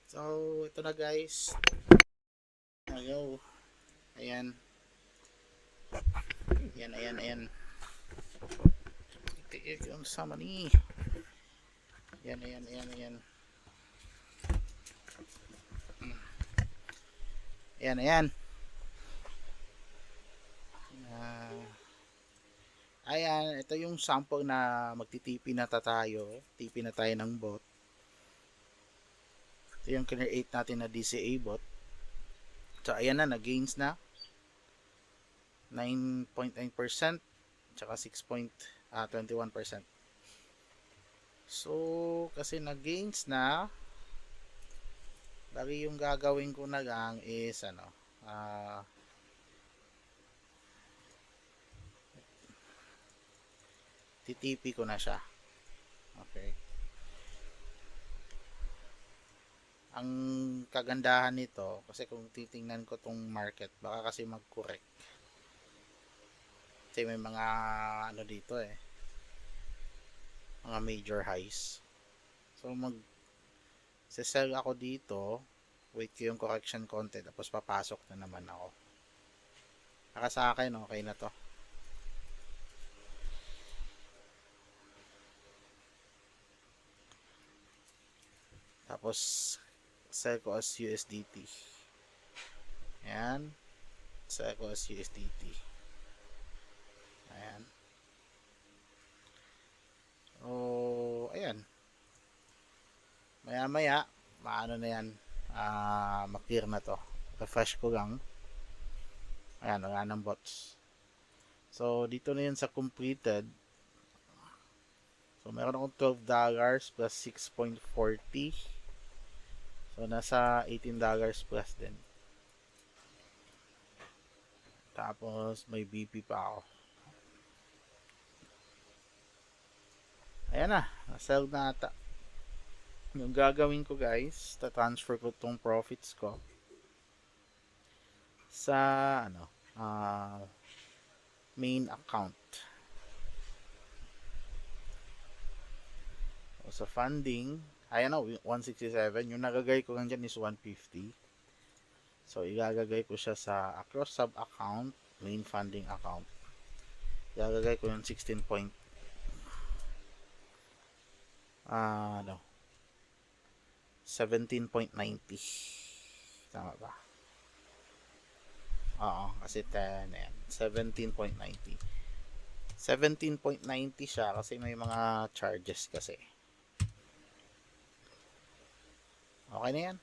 So, ito na guys. Ayaw. Ayan. Ayan. Itiik yung sama ni. Ayan. Ayan. Uh, ayan, ito yung sample na magtitipi na tayo. TP na tayo ng bot. Ito yung create natin na DCA bot. So, ayan na, nag-gains na. 9.9% tsaka 6.21%. So, kasi nag-gains na, lagi yung gagawin ko na lang is titipi ko na siya. Okay. Ang kagandahan nito, kasi kung titingnan ko tong market, baka kasi mag-correct. Kasi may mga dito mga major highs. So sell ako dito, wait ko yung correction konti, tapos papasok na naman ako. Saka sa akin, okay na to. Tapos sell ko as USDT. Ayan. Sell ko as USDT. Ayan. So, ayan. Maya maano na yan, maklear na to. Refresh ko lang. Ayan, wala ng bots. So, dito na yun sa completed. So, meron akong $12 plus 6.40. So, nasa $18 plus din. Tapos, may BP pa ako. Ayan na, na-sell na ata. Yung gagawin ko guys, ta-transfer ko tong profits ko sa main account. So, sa funding, ayan na, 167. Yung nagagay ko lang dyan is 150. So, igagagay ko siya sa across sub account, main funding account. Igagagay ko yung 16 point 17.90. Tama ba? Oo, kasi 10 ayan. 17.90. 17.90 siya kasi may mga charges kasi. Okay na yan.